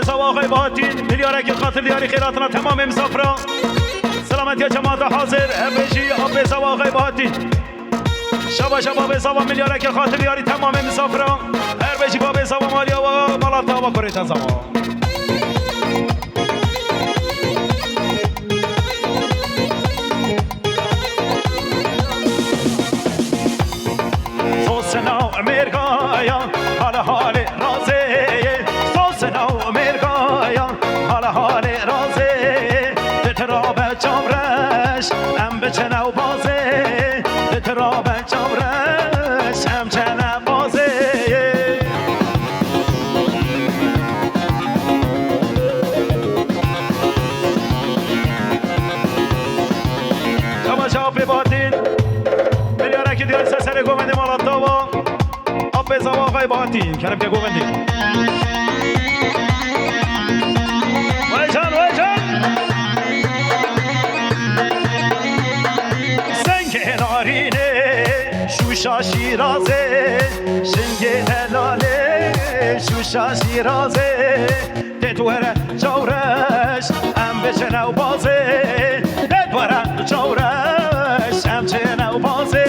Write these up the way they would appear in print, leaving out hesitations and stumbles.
سوا آقای باهاتین میلیارک خاطر دیاری خیراتنا تمام مسافران سلامتی جماعت حاضر هبجی آب سوا آقای باهاتین شبا شبا به سوا میلیارک خاطر دیاری تمام مسافران هر بجی با به سوا مالیا و مالاتا و کریتا سوا سوسنا امریکایا حال حال رازه سوسنا امریکایا حال حال رازه تراب چامرش ام بچنو بازه تراب چامرش ام چنو بازه تماشا ببادین میلیارکی دیار سر گوونده مالاتا و آب بزاوا آقای باهاتین کرم که گوونده ویجان سنگ نارینه شوشا شیرازه شنگ دلاله شوشا شیرازه تدوره جورش ام بچنو بازه تدوره جورش ام چنو بازه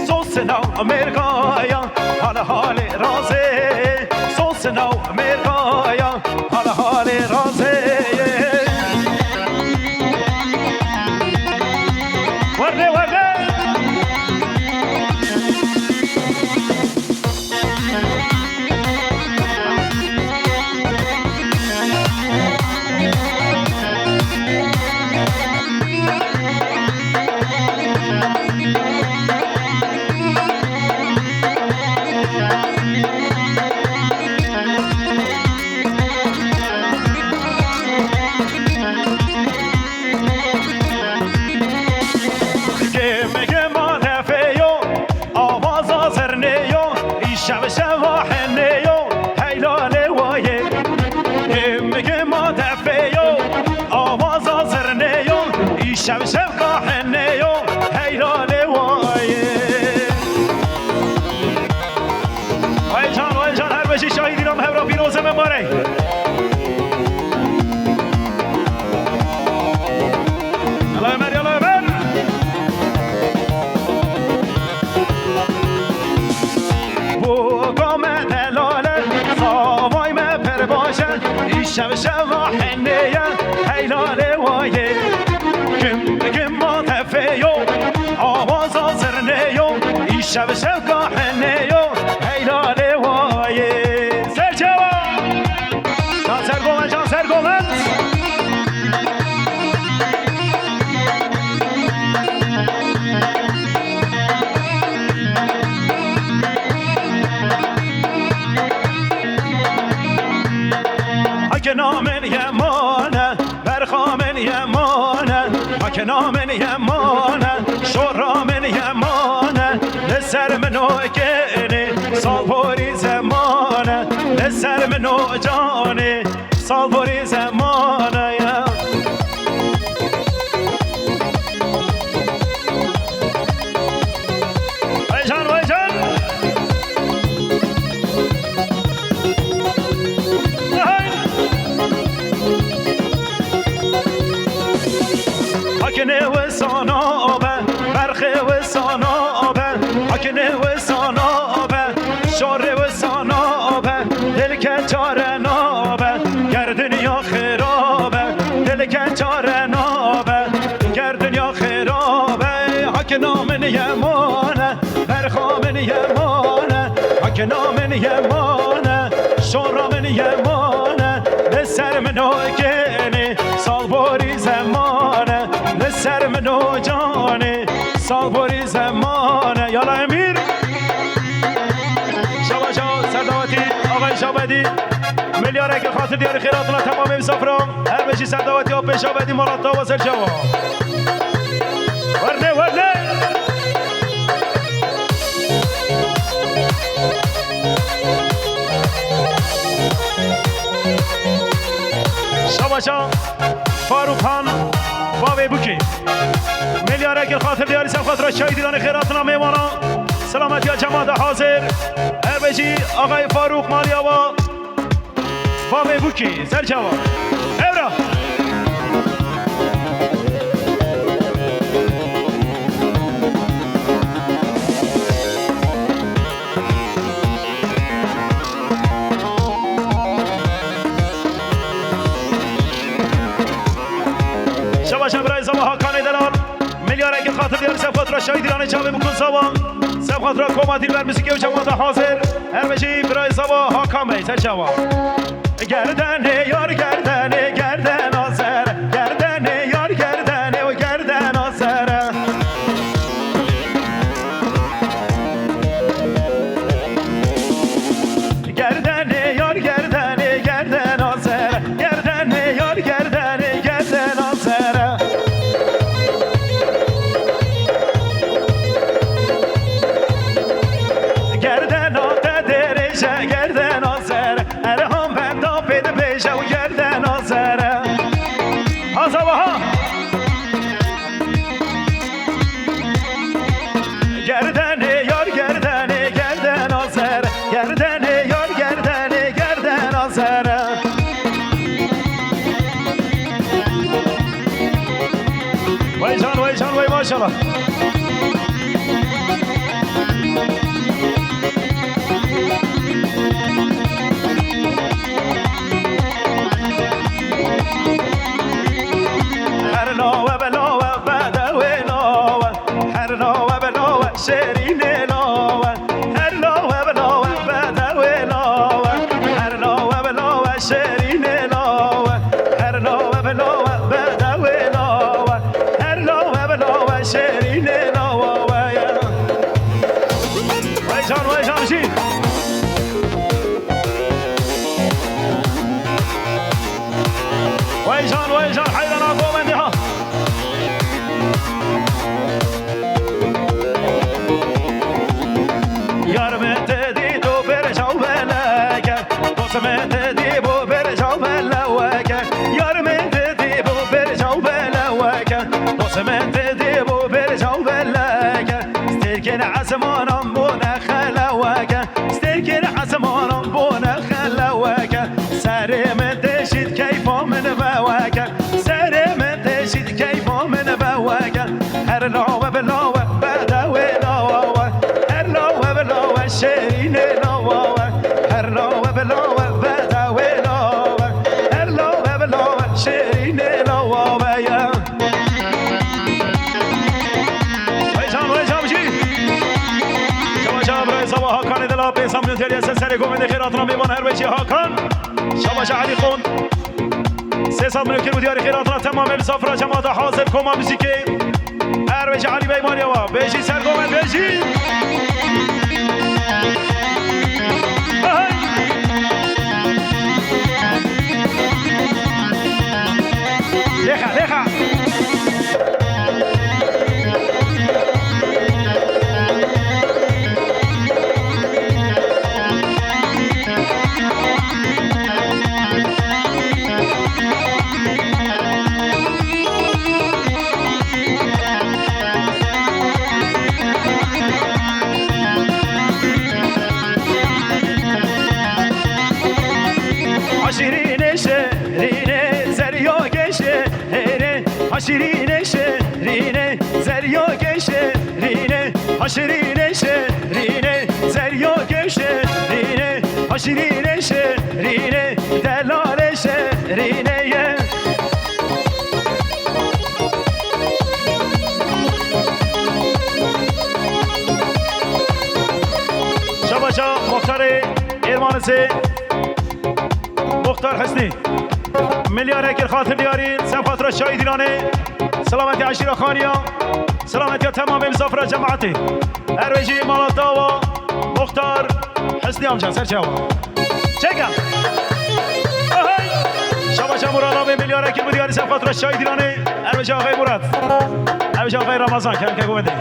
سوسنو امریکایا حال حال رازه سوسنو امریکایا حال حال رازه ورده شب شب حنیو هیلاله وایه میگه ما دفیو آواز آزرنیو ای شب شب حنیو هیلاله وایه وای جان هر بشی شاهدی نام هورا پیروزه مباره شب شب حنیه هیلاله وایه کم ما تفیو آواز آزرنیو ای شب شب حنیو هیلاله وایه سرچوا جان سرگومن نامن یمانه برخامن یمانه حک نامن یمانه شورامن یمانه لسر منو گنه سالبوری زمانه لسر منو جانه سالبوری زمانه حکنه و سانابه برخه و سانابه حکنه و سانابه شاره و سانابه دل که چاره نابه گردن یا خرابه دل که چاره نابه گردن یا خرابه حکنامن یمانه برخامن یمانه حکنامن یمانه شورامن یمانه لسر منو گنه سالبوری زمانه لسر منو جانه سالبوری زمانه یالا امیر شبا سرداواتی آقای شابدی میلیارک خاطر دیار خیراتنا تمام مسافران هر بشی سرداواتی آب شابدی مالاتا و سر جوا ورده شبا فاروق خان بابی بوکی میلیارک خاطر دیاری سب خاطر شهیدان خیراتنا میمانا سلامتی جماعت حاضر هر بجی آقای فاروق مالیاوا فاوی بوکی سر جواب ابرا شباش برای زما هاکان دلال میلیارد که خاطر دیار سفات را شاید ایران جامعه بکن زما سفات را کمادیر بر موسیقی و جواد حاضر هر بجی برای زما هاکان رئیس جواب گردن یار گردن گردن آزر گردن یار گردن و گردن آزر گردن یار گردن گردن آزر گردن یار گردن گردن آزر گردن آتا درجه گردن آزر ارهام بندا پیدا پیشه و گردن آزر آزاوها گردن یار گردن گردن آزر گردن یار گردن گردن آزر وای جان وای ماشاءالله هر نوه بلوه بدوی نوه هر نوه بلوه شیرین نوه هر نوه بلوه بدوی نوه هر نوه بلوه شیرین نوه هر نوه بلوه بدوی نوه هر نوه بلوه شیرین نوه وای جان جی وای جان حیران آقا بنده ها یار متدی تو برجاو بلکه دوست متدی بو برجاو بلوکه یار متدی بو برجاو بلوکه دوست متدی بو برجاو بلکه استرکن عزمانم بو نخلوکه استرکن عزمانم بو نخلوکه سر متشید کیفا من بوکه سر متشید کیفا من بوکه هر لاوه بلاوه بدوی لاوه هر لاوه بلاوه شیرین لاوه هر لاوه بلاوه بدوی لاوه هر لاوه بلاوه شیرین لاوه وای جان بجی شبا برای زوا هاکان دلا پیسام نوتیلی از سر گومند خیرات را میبان هر بچی هاکان شبا علی خون 300 میلیون کیلو دیاری خیرات را تمام مسافر جماعت حاضر کما موسیقی هر بچی علی بیمانی و بجی سر گومند بجی لخا شیرین شیرین زریاگ شیرین شیرین شیرین زریاگ شیرین شیرین شیرین دلال شیرین شباشا مختار ایرمانسی مختار حسنی میلیارد اگر خاطر دیاری سفات را شاید ایرانه سلامتی عشیره خانیا سلامتی تمام مسافر جماعتی ارویجی مالاتا و مختار حسنی آمجا سر چاوا چکم شباشا مراد آبی میلیارد اگر دیاری سفات را شاید ایرانه ارویجی آقای مراد ارویجی آقای رمضان کم که گومده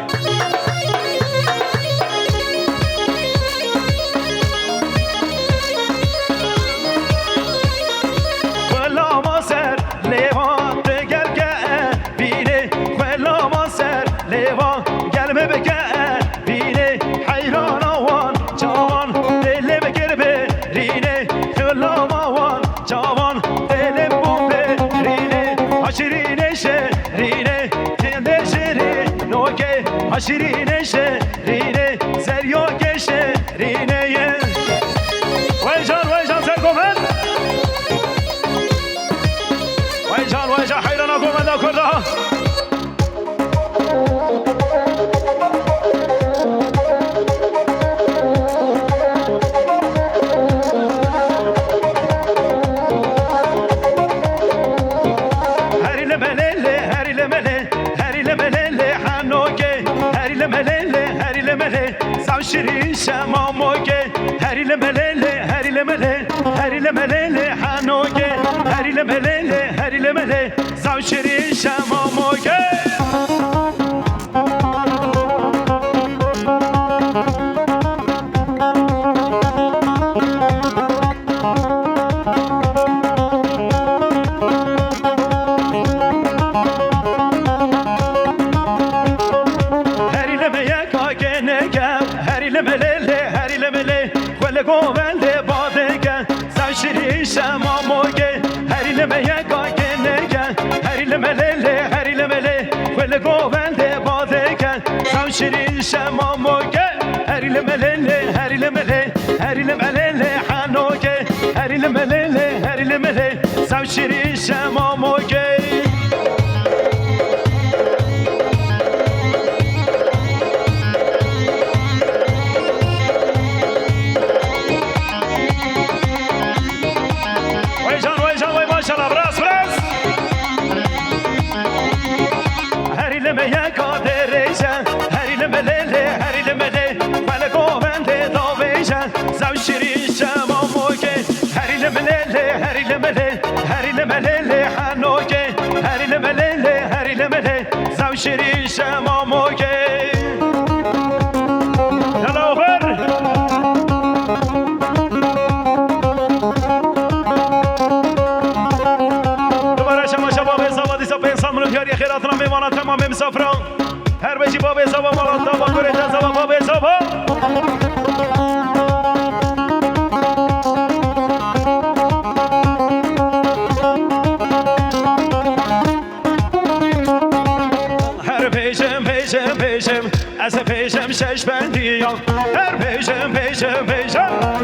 هاشرینه شرینه زریا شرینه وای جان سرگومن وای جان حیرانا گومندا کرده شیرین شماموگه هری لملله هری لمله هری لملله حنوگه هری لملله هری لمله زاو شیرین شماموگه گوونده بادگه زنشیری شماموگه هری لمه گاگنگه هری لمله هری لمله ول گوونده بادگه زنشیری شماموگه هری لمله هری لمله هری لمله حنوگه هری لمله هری لمله زنشیری شماموگه شیرین شماموگه یلا آخر دوباره شما باب زوادی سا پنسان منو دیاری خیراتنا میمانا تمام مسافران هر بشی باب زوا مالا تا با کره تزوا باب زوا از پیشم شش بندیام هر پیشم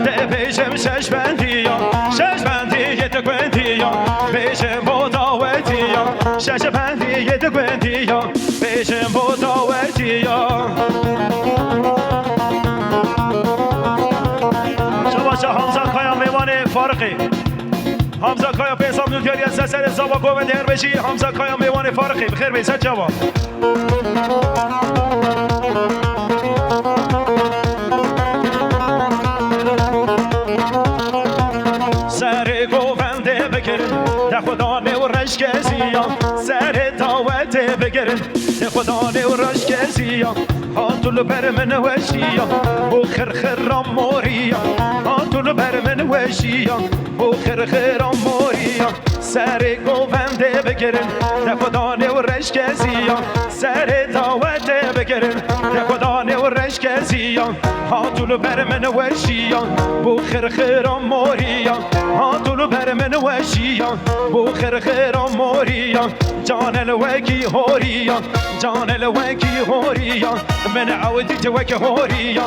ده پیشم شش بندیام شش بندی تو گوندیام پیشم بوداوتیام شش بندی تو گوندیام پیشم بوداوتیام شما حمزه کایا میوان فارقی حمزه کایا پیسام نوتیاری از سر زبا گوونده هر بشی حمزه کایا میوان فارقی بخیر بیسد جواب سر گوونده بگیرن ده خدا نورش کسیام سر دعوت بگیرن ده خدا نورش کسیام هاتولو بر من وشیام بو خرخرام موریم هاتولو بر من وشیام بو خرخرام موریم سر گوونده بگیرن ده خدا نورش کسیام سر دعوت بگیرن ده خدا نورش کسیام هاتولو بر من وشیام بو خرخرام موریم هاتولو بر من وشیام بو خرخرام موریم جان الوکی هوریم جان الوکی هوریم من عودی توک هوریم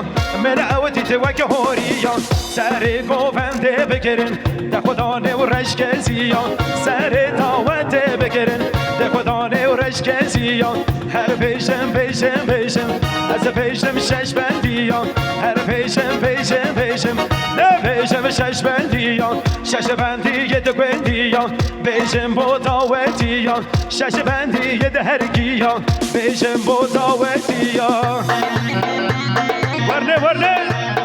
من عودی توک هوریم سر گوونده بگیرن ده خدا نورش کسیام سر دعوت بگیرن ده خدا نورش کسیام هر پیشم از پیشم شش بندیام هر پیشم نه پیشم شش بندیام شش بندی ده گوندیام پیشم بوداوتیام شش بندی ده هرگیام پیشم بوداوتیام ورنه